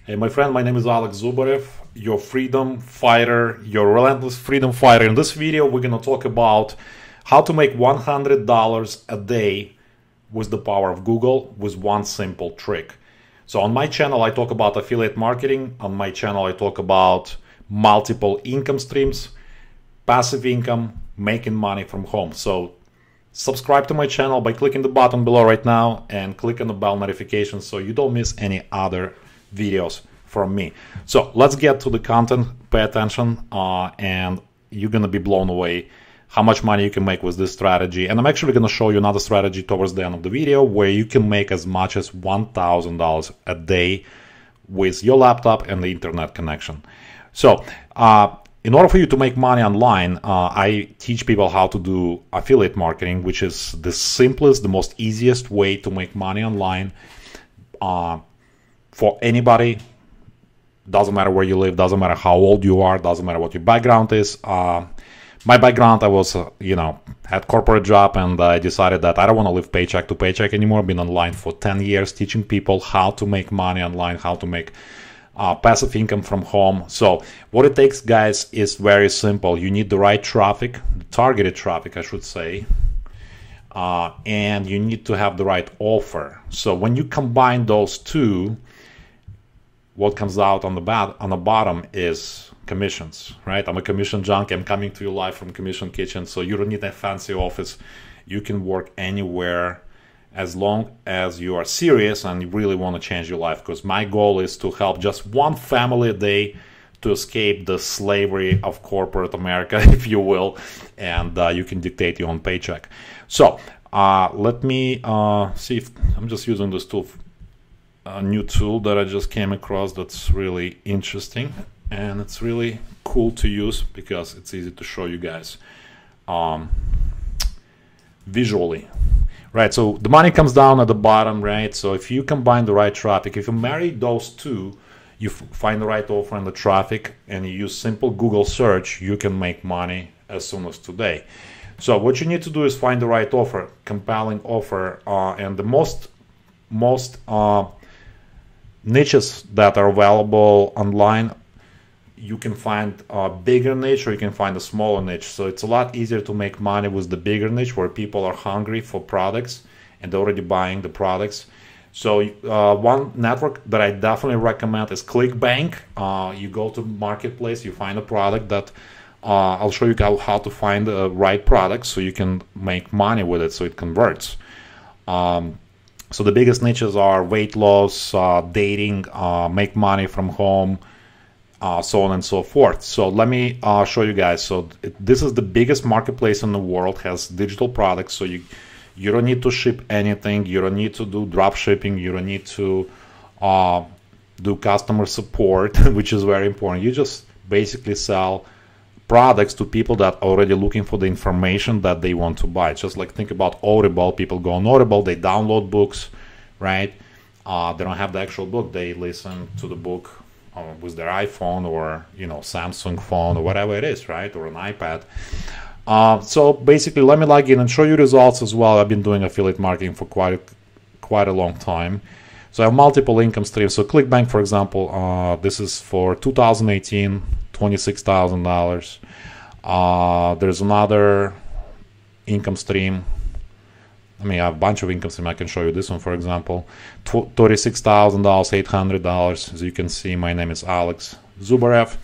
Hey, my friend, my name is Alex Zubarev, your freedom fighter, your relentless freedom fighter. In this video, we're going to talk about how to make $100 a day with the power of Google with one simple trick. So on my channel, I talk about affiliate marketing. On my channel, I talk about multiple income streams, passive income, making money from home. So subscribe to my channel by clicking the button below right now and click on the bell notification so you don't miss any other videos from me. So let's get to the content. Pay attention and you're gonna be blown away how much money you can make with this strategy. And I'm actually gonna show you another strategy towards the end of the video where you can make as much as $1,000 a day with your laptop and the internet connection. So in order for you to make money online, I teach people how to do affiliate marketing, which is the simplest, the most easiest way to make money online for anybody. Doesn't matter where you live, doesn't matter how old you are, doesn't matter what your background is. My background, I was, had corporate job, and I decided that I don't want to live paycheck to paycheck anymore. I've been online for 10 years teaching people how to make money online, how to make passive income from home. So what it takes, guys, is very simple. You need the right traffic, targeted traffic, I should say, and you need to have the right offer. So when you combine those two, what comes out on the bottom is commissions, right? I'm a commission junkie. I'm coming to you live from Commission Kitchen, so you don't need a fancy office. You can work anywhere as long as you are serious and you really want to change your life, because my goal is to help just one family a day to escape the slavery of corporate America, if you will, and you can dictate your own paycheck. So let me see if I'm just using this tool, a new tool that I just came across that's really interesting, and it's really cool to use because it's easy to show you guys visually. Right, so the money comes down at the bottom, right? So if you combine the right traffic, if you marry those two, you find the right offer and the traffic, and you use simple Google search, you can make money as soon as today. So what you need to do is find the right offer, compelling offer, and the most niches that are available online. You can find a bigger niche or you can find a smaller niche. So it's a lot easier to make money with the bigger niche where people are hungry for products and they're already buying the products. So one network that I definitely recommend is Clickbank. You go to marketplace, you find a product that I'll show you how to find the right product so you can make money with it so it converts. So the biggest niches are weight loss, dating, make money from home, so on and so forth. So let me show you guys. So this is the biggest marketplace in the world, has digital products. So you don't need to ship anything. You don't need to do drop shipping. You don't need to do customer support, which is very important. You just basically sell products to people that are already looking for the information that they want to buy. Just like think about Audible. People go on Audible, they download books, right? They don't have the actual book. They listen to the book with their iPhone or Samsung phone or whatever it is, right? Or an iPad. So basically, let me log in and show you results as well. I've been doing affiliate marketing for quite a long time. So I have multiple income streams. So Clickbank, for example, this is for 2018, $26,000. There's another income stream. I mean, I have a bunch of income streams. I can show you this one, for example, $36,000, $800. As you can see, my name is Alex Zubarev,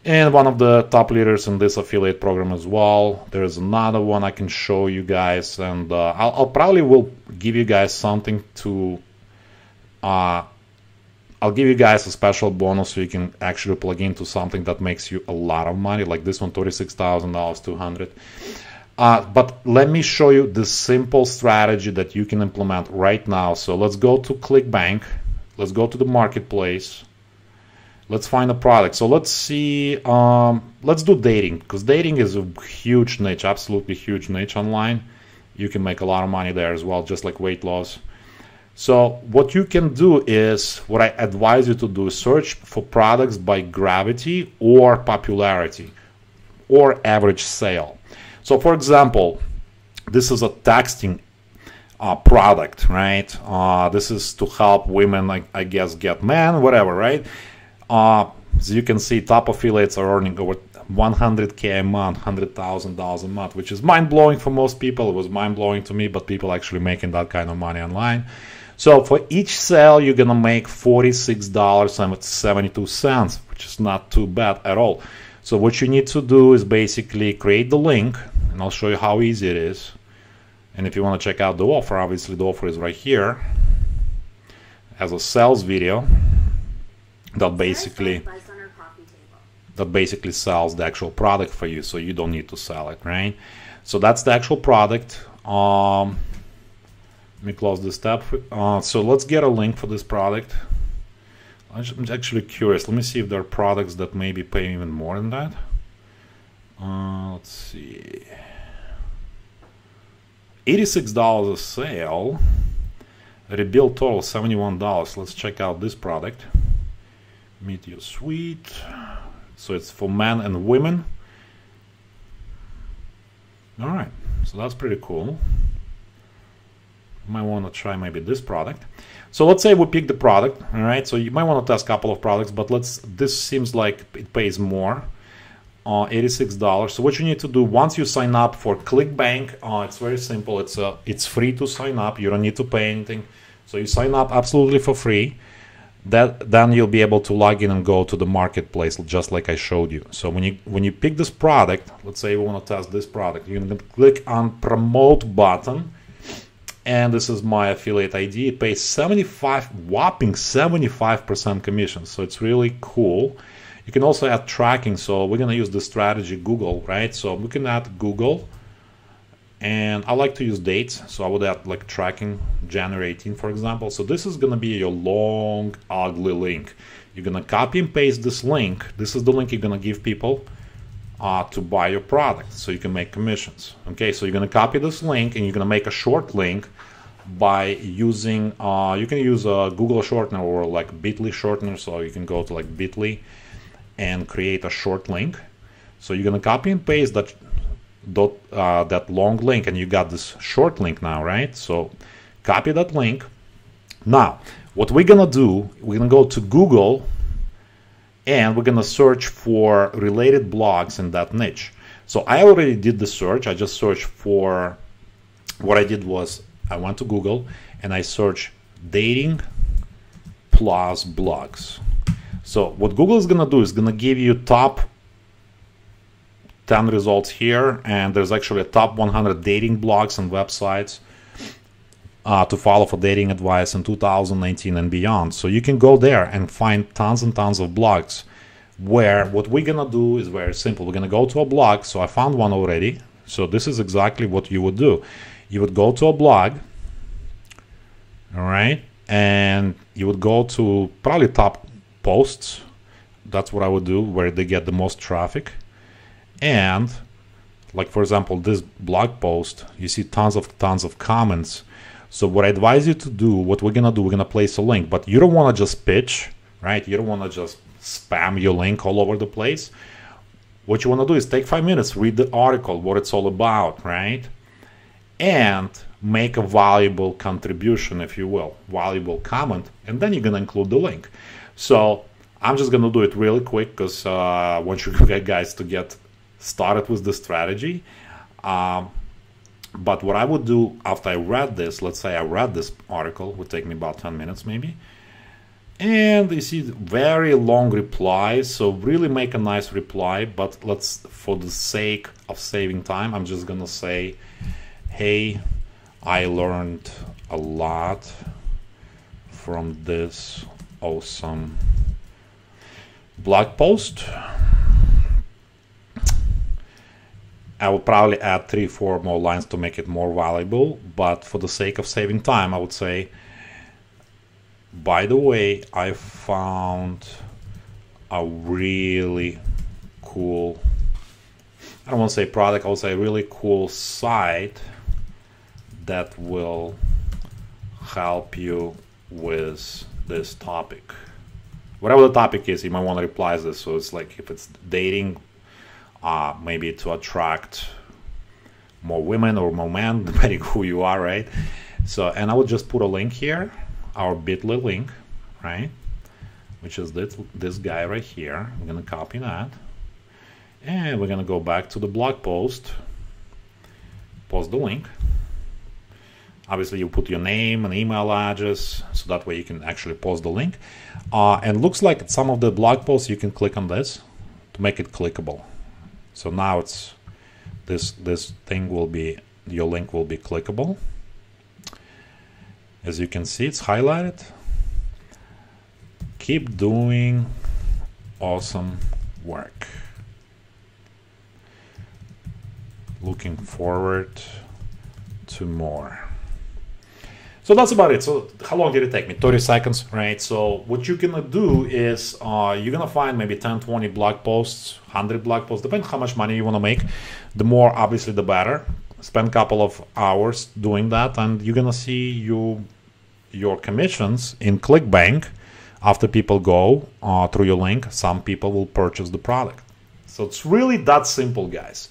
and one of the top leaders in this affiliate program as well. There's another one I can show you guys, and I'll probably will give you guys something to. I'll give you guys a special bonus so you can actually plug into something that makes you a lot of money, like this one, $36,000, $200. But let me show you the simple strategy that you can implement right now. So let's go to Clickbank. Let's go to the marketplace. Let's find a product. So let's see, let's do dating, because dating is a huge niche, absolutely huge niche online. You can make a lot of money there as well, just like weight loss. So what you can do is, what I advise you to do is search for products by gravity or popularity or average sale. So for example, this is a texting product, right? This is to help women, I guess, get men, whatever, right? As you can see, top affiliates are earning over 100K a month, $100,000 a month, which is mind-blowing for most people. It was mind-blowing to me, but people actually making that kind of money online. So for each sale, you're gonna make $46.72, which is not too bad at all. So what you need to do is basically create the link, and I'll show you how easy it is. And if you want to check out the offer, obviously the offer is right here as a sales video that basically sells the actual product for you, so you don't need to sell it, right? So that's the actual product. Let me close this tab. So let's get a link for this product. I'm actually curious. Let me see if there are products that maybe pay even more than that. Let's see. $86 a sale. Rebuild total $71. Let's check out this product. Meteor Suite. So it's for men and women. All right. So that's pretty cool. Might want to try maybe this product. So let's say we pick the product. All right. So you might want to test a couple of products, but this seems like it pays more. $86. So what you need to do once you sign up for Clickbank, it's very simple. It's free to sign up. You don't need to pay anything. So you sign up absolutely for free. Then you'll be able to log in and go to the marketplace just like I showed you. So when you pick this product, let's say we want to test this product, you're going to click on promote button, and this is my affiliate ID. It pays whopping 75% commission. So it's really cool. You can also add tracking. So we're going to use the strategy Google, right? So we can add Google, and I like to use dates. So I would add like tracking January 18, for example. So this is going to be your long, ugly link. You're going to copy and paste this link. This is the link you're going to give people to buy your product so you can make commissions. Okay, so you're going to copy this link and you're going to make a short link by using, you can use a Google shortener or like bit.ly shortener. So you can go to like bit.ly and create a short link. So you're gonna copy and paste that long link, and you got this short link now, right? So copy that link. Now what we're gonna do, we're gonna go to Google and we're gonna search for related blogs in that niche. So I already did the search. I just searched for, what I did was I went to Google and I searched dating plus blogs. So what Google is going to do is going to give you top 10 results here, and there's actually a top 100 dating blogs and websites to follow for dating advice in 2019 and beyond. So you can go there and find tons and tons of blogs, where what we're going to do is very simple. We're going to go to a blog. So I found one already. So this is exactly what you would do. You would go to a blog, all right, and you would go to probably top posts. That's what I would do, where they get the most traffic. And like, for example, this blog post, you see tons of comments. So what I advise you to do, what we're gonna do, we're gonna place a link, but you don't want to just pitch, right? You don't want to just spam your link all over the place. What you want to do is take 5 minutes, read the article, what it's all about, right? And make a valuable contribution, if you will, valuable comment, and then you're gonna include the link. So I'm just going to do it really quick because I want you guys to get started with the strategy. But what I would do after I read this, let's say I read this article, would take me about 10 minutes maybe. And you see very long replies. So really make a nice reply. But for the sake of saving time, I'm just going to say, hey, I learned a lot from this awesome blog post. I will probably add 3-4 more lines to make it more valuable, but for the sake of saving time, I would say, by the way, I found a really cool, I don't want to say product, I would say really cool site that will help you with this topic. Whatever the topic is, you might want to reply to this. So it's like, if it's dating, maybe to attract more women or more men, depending who you are, right? So, and I will just put a link here, our bit.ly link, right? Which is this guy right here. I'm gonna copy that. And we're gonna go back to the blog post, post the link. Obviously you put your name and email address, so that way you can actually post the link. And looks like some of the blog posts you can click on this to make it clickable. So now it's this thing will be, your link will be clickable. As you can see, it's highlighted. Keep doing awesome work. Looking forward to more. So that's about it. So how long did it take me? 30 seconds, right? So what you're gonna do is you're gonna find maybe 10, 20 blog posts, 100 blog posts, depending how much money you wanna make. The more, obviously, the better. Spend a couple of hours doing that, and you're gonna see your commissions in Clickbank. After people go through your link, some people will purchase the product. So it's really that simple, guys.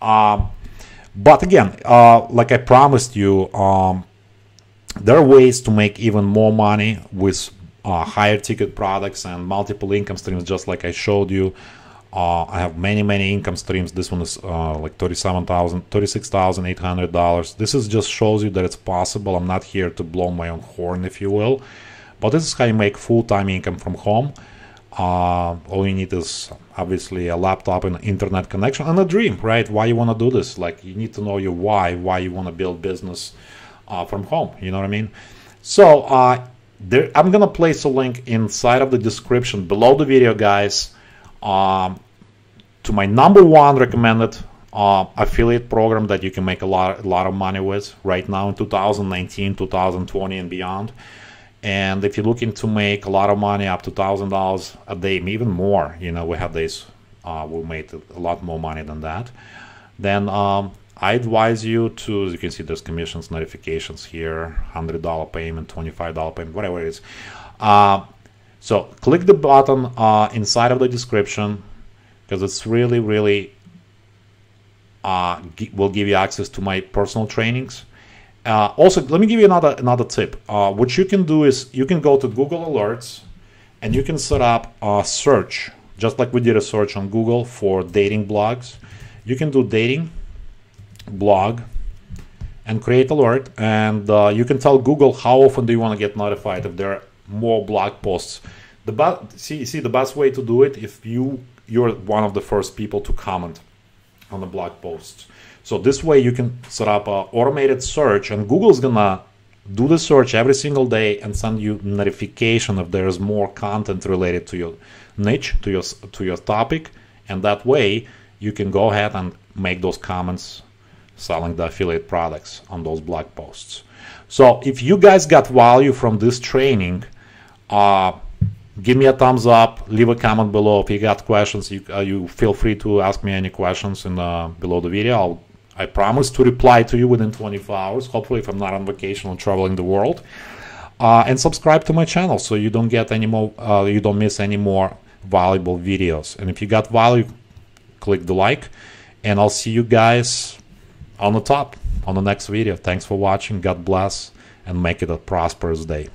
But again, like I promised you, there are ways to make even more money with higher ticket products and multiple income streams, just like I showed you. I have many income streams. This one is like $36,800. This is just shows you that it's possible. I'm not here to blow my own horn, if you will, but this is how you make full-time income from home. All you need is obviously a laptop and internet connection and a dream, right? Why you want to do this? Like, you need to know your why you want to build business from home. You know what I mean? So I'm gonna place a link inside of the description below the video, guys, to my #1 recommended affiliate program that you can make a lot of money with right now in 2019, 2020 and beyond. And if you're looking to make a lot of money, up to $1,000 a day, even more, you know, we have days we made a lot more money than that, then I advise you to, as you can see, there's commissions, notifications here, $100 payment, $25 payment, whatever it is. So click the button inside of the description, because it's really will give you access to my personal trainings. Also, let me give you another tip. What you can do is you can go to Google Alerts and you can set up a search, just like we did a search on Google for dating blogs. You can do dating blog and create alert, and you can tell Google how often do you want to get notified if there are more blog posts. The best way to do it if you're one of the first people to comment on the blog posts. So this way you can set up an automated search, and Google's gonna do the search every single day and send you notification if there is more content related to your niche, to your topic, and that way you can go ahead and make those comments selling the affiliate products on those blog posts. So if you guys got value from this training, give me a thumbs up, leave a comment below. If you got questions, you feel free to ask me any questions in below the video. I promise to reply to you within 24 hours, hopefully, if I'm not on vacation or traveling the world. And subscribe to my channel so you don't get any more, you don't miss any more valuable videos. And if you got value, click the like, and I'll see you guys on the top on the next video. Thanks for watching. God bless, and make it a prosperous day.